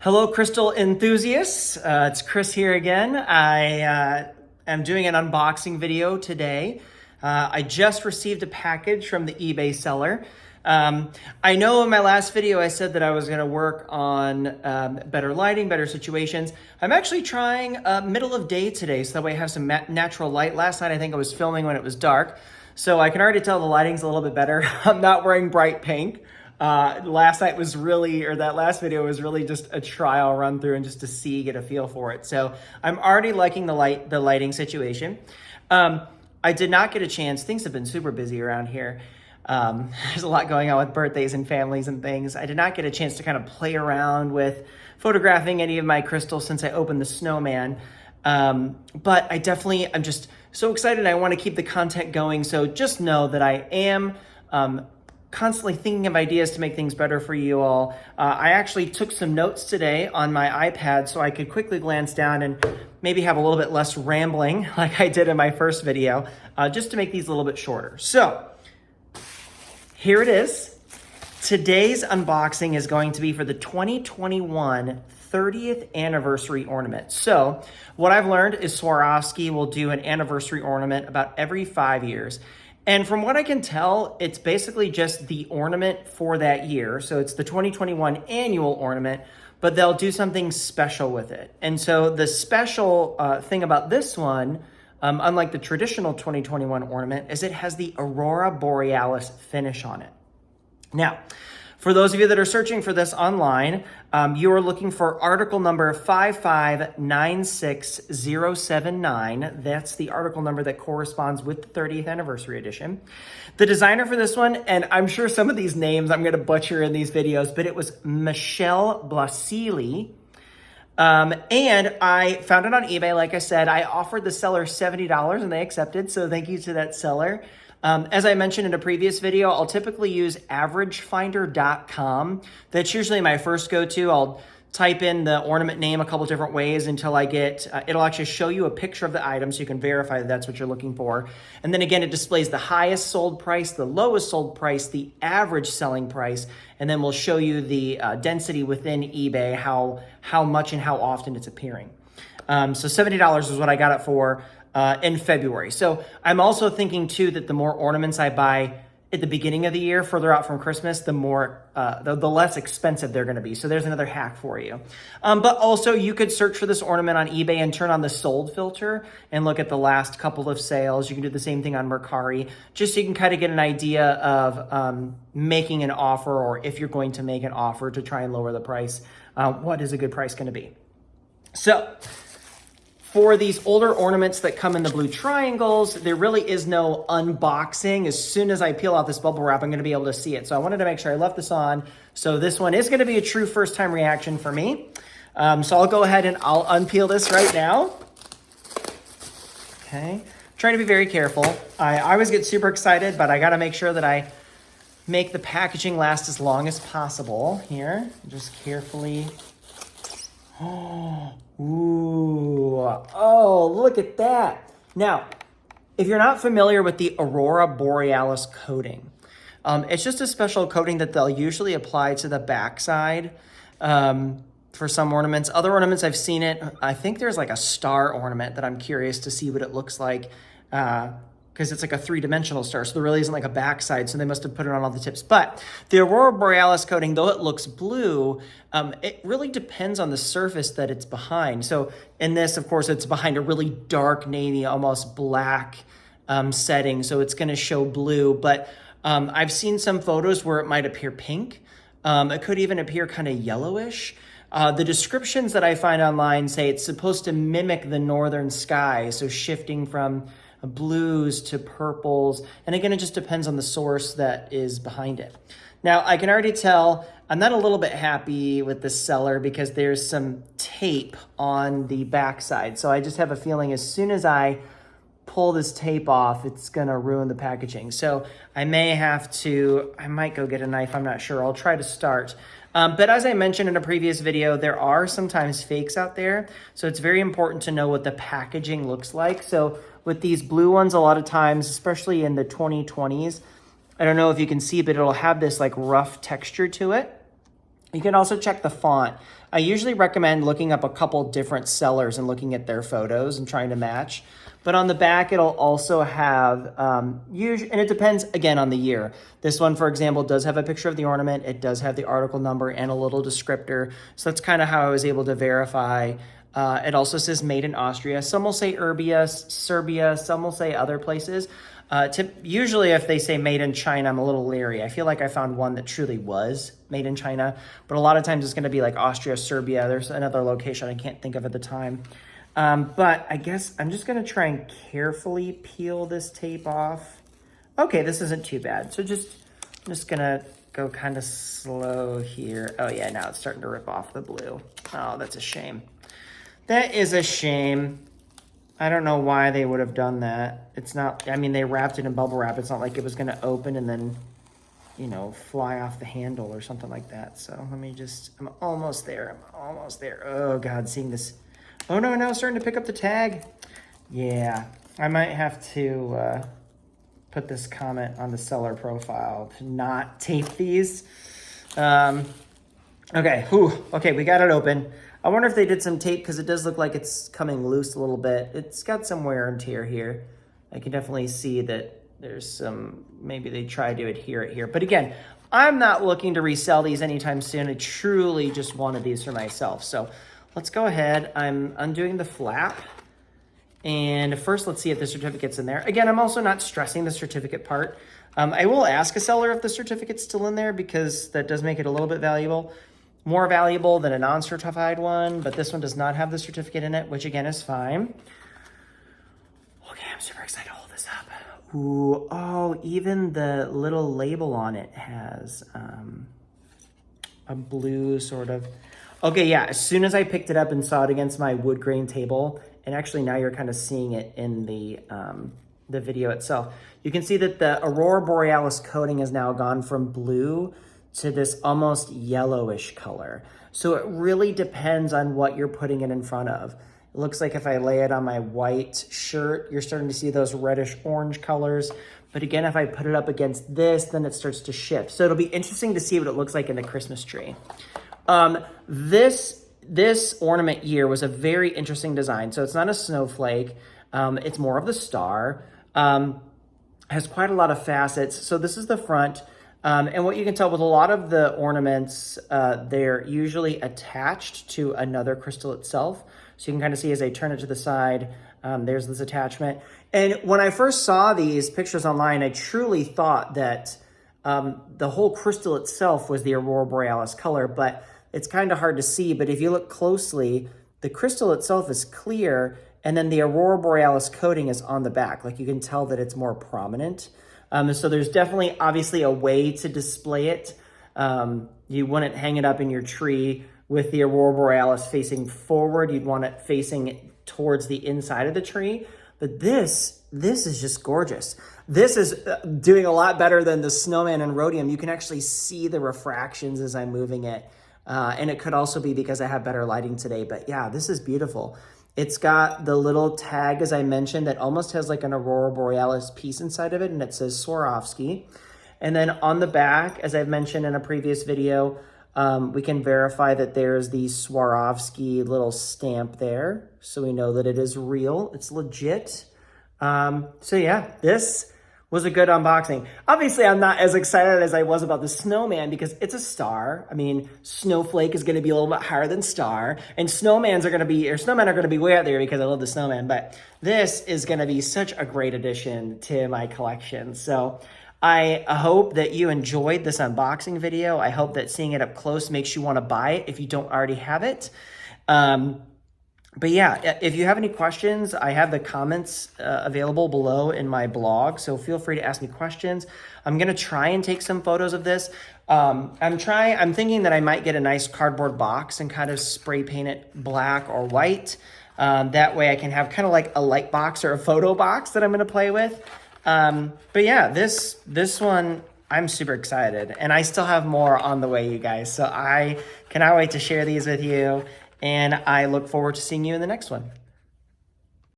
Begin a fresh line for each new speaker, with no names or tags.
Hello, crystal enthusiasts. It's Chris here again. I am doing an unboxing video today. I just received a package from the eBay seller. I know in my last video I said that I was going to work on better lighting, better situations. I'm actually trying middle of day today so that way I have some natural light. Last night I think I was filming when it was dark, so I can already tell the lighting's a little bit better. I'm not wearing bright pink. Last night was really, or that last video was really just a trial run through and just to see, get a feel for it. So I'm already liking the lighting situation. I did not get a chance. Things have been super busy around here. There's a lot going on with birthdays and families and things. I did not get a chance to kind of play around with photographing any of my crystals since I opened the snowman. But I'm just so excited. I want to keep the content going. So just know that I am, constantly thinking of ideas to make things better for you all. I actually took some notes today on my iPad so I could quickly glance down and maybe have a little bit less rambling like I did in my first video, just to make these a little bit shorter. So here it is. Today's unboxing is going to be for the 2021 30th anniversary ornament. So what I've learned is Swarovski will do an anniversary ornament about every 5 years. And from what I can tell, it's basically just the ornament for that year. So it's the 2021 annual ornament, but they'll do something special with it. And so the special thing about this one, unlike the traditional 2021 ornament, is it has the Aurora Borealis finish on it. Now, for those of you that are searching for this online, you are looking for article number 5596079. That's the article number that corresponds with the 30th anniversary edition. The designer for this one, and I'm sure some of these names I'm going to butcher in these videos, but it was Michelle Blasili. And I found it on eBay. Like I said, I offered the seller $70 and they accepted. So thank you to that seller. As I mentioned in a previous video, I'll typically use averagefinder.com. That's usually my first go-to. I'll type in the ornament name a couple different ways until I get, it'll actually show you a picture of the item so you can verify that that's what you're looking for. And then again, it displays the highest sold price, the lowest sold price, the average selling price, and then we'll show you the density within eBay, how much and how often it's appearing. So $70 is what I got it for in February. So I'm also thinking too that the more ornaments I buy at the beginning of the year, further out from Christmas, the more, the less expensive they're going to be. So there's another hack for you. But also you could search for this ornament on eBay and turn on the sold filter and look at the last couple of sales. You can do the same thing on Mercari, just so you can kind of get an idea of making an offer, or if you're going to make an offer to try and lower the price, what is a good price going to be? So for these older ornaments that come in the blue triangles, there really is no unboxing. As soon as I peel out this bubble wrap, I'm going to be able to see it. So I wanted to make sure I left this on. So this one is going to be a true first time reaction for me. So I'll go ahead and I'll unpeel this right now. Okay. Trying to be very careful. I always get super excited, but I got to make sure that I make the packaging last as long as possible here. Just carefully. Oh, look at that. Now, if you're not familiar with the Aurora Borealis coating, it's just a special coating that they'll usually apply to the backside for some ornaments. Other ornaments, I've seen it. I think there's like a star ornament that I'm curious to see what it looks like, because it's like a three-dimensional star, so there really isn't like a backside, so they must have put it on all the tips. But the Aurora Borealis coating, though it looks blue, it really depends on the surface that it's behind. So in this, of course, it's behind a really dark navy, almost black setting, so it's going to show blue. But I've seen some photos where it might appear pink. It could even appear kind of yellowish. The descriptions that I find online say it's supposed to mimic the northern sky, so shifting from blues to purples. And again, it just depends on the source that is behind it. Now, I can already tell I'm not a little bit happy with the seller because there's some tape on the backside. So I just have a feeling as soon as I pull this tape off, it's gonna ruin the packaging. So I might go get a knife, I'm not sure. I'll try to start. But as I mentioned in a previous video, there are sometimes fakes out there. So it's very important to know what the packaging looks like. So with these blue ones, a lot of times, especially in the 2020s, I don't know if you can see, but it'll have this like rough texture to it. You can also check the font. I usually recommend looking up a couple different sellers and looking at their photos and trying to match. But on the back, it'll also have, and it depends, again, on the year. This one, for example, does have a picture of the ornament. It does have the article number and a little descriptor. So that's kind of how I was able to verify. It also says made in Austria. Some will say Serbia, some will say other places. Usually if they say made in China, I'm a little leery. I feel like I found one that truly was made in China, but a lot of times it's going to be like Austria, Serbia. There's another location I can't think of at the time. But I guess I'm just going to try and carefully peel this tape off. Okay, this isn't too bad. So I'm just going to go kind of slow here. Oh yeah, now it's starting to rip off the blue. Oh, that's a shame. That is a shame. I don't know why they would have done that. It's not, I mean, they wrapped it in bubble wrap. It's not like it was going to open and then, you know, fly off the handle or something like that. So let me I'm almost there. Oh God, seeing this. Oh no, now it's starting to pick up the tag. Yeah, I might have to put this comment on the seller profile to not tape these. Okay, okay, we got it open. I wonder if they did some tape because it does look like it's coming loose a little bit. It's got some wear and tear here. I can definitely see that there's some, maybe they tried to adhere it here. But again, I'm not looking to resell these anytime soon. I truly just wanted these for myself. So let's go ahead. I'm undoing the flap. And first, let's see if the certificate's in there. Again, I'm also not stressing the certificate part. I will ask a seller if the certificate's still in there because that does make it a little bit valuable. More valuable than a non-certified one, but this one does not have the certificate in it, which again is fine. Okay, I'm super excited to hold this up. Ooh, oh, even the little label on it has a blue sort of. Okay, yeah, as soon as I picked it up and saw it against my wood grain table, and actually now you're kind of seeing it in the video itself, you can see that the Aurora Borealis coating has now gone from blue to this almost yellowish color. So it really depends on what you're putting it in front of. It looks like if I lay it on my white shirt, you're starting to see those reddish orange colors. But again, if I put it up against this, then it starts to shift. So it'll be interesting to see what it looks like in the Christmas tree. This ornament year was a very interesting design. So it's not a snowflake. It's more of the star. Has quite a lot of facets. So this is the front. And what you can tell with a lot of the ornaments, they're usually attached to another crystal itself. So you can kind of see as I turn it to the side, there's this attachment. And when I first saw these pictures online, I truly thought that the whole crystal itself was the Aurora Borealis color, but it's kind of hard to see. But if you look closely, the crystal itself is clear, and then the Aurora Borealis coating is on the back. Like you can tell that it's more prominent. So there's definitely, obviously, a way to display it. You wouldn't hang it up in your tree with the Aurora Borealis facing forward. You'd want it facing towards the inside of the tree. But this is just gorgeous. This is doing a lot better than the snowman and rhodium. You can actually see the refractions as I'm moving it. And it could also be because I have better lighting today. But yeah, this is beautiful. It's got the little tag, as I mentioned, that almost has like an Aurora Borealis piece inside of it, and it says Swarovski. And then on the back, as I've mentioned in a previous video, we can verify that there's the Swarovski little stamp there. So we know that it is real, it's legit. So yeah, this was a good unboxing. Obviously, I'm not as excited as I was about the snowman because it's a star. I mean, snowflake is gonna be a little bit higher than star, and snowmen are gonna be way out there because I love the snowman, but this is gonna be such a great addition to my collection. So I hope that you enjoyed this unboxing video. I hope that seeing it up close makes you wanna buy it if you don't already have it. But yeah, if you have any questions, I have the comments available below in my blog, so feel free to ask me questions. I'm gonna try and take some photos of this. I'm thinking that I might get a nice cardboard box and kind of spray paint it black or white. That way I can have kind of like a light box or a photo box that I'm gonna play with. But yeah, this one, I'm super excited, and I still have more on the way, you guys. So I cannot wait to share these with you. And I look forward to seeing you in the next one.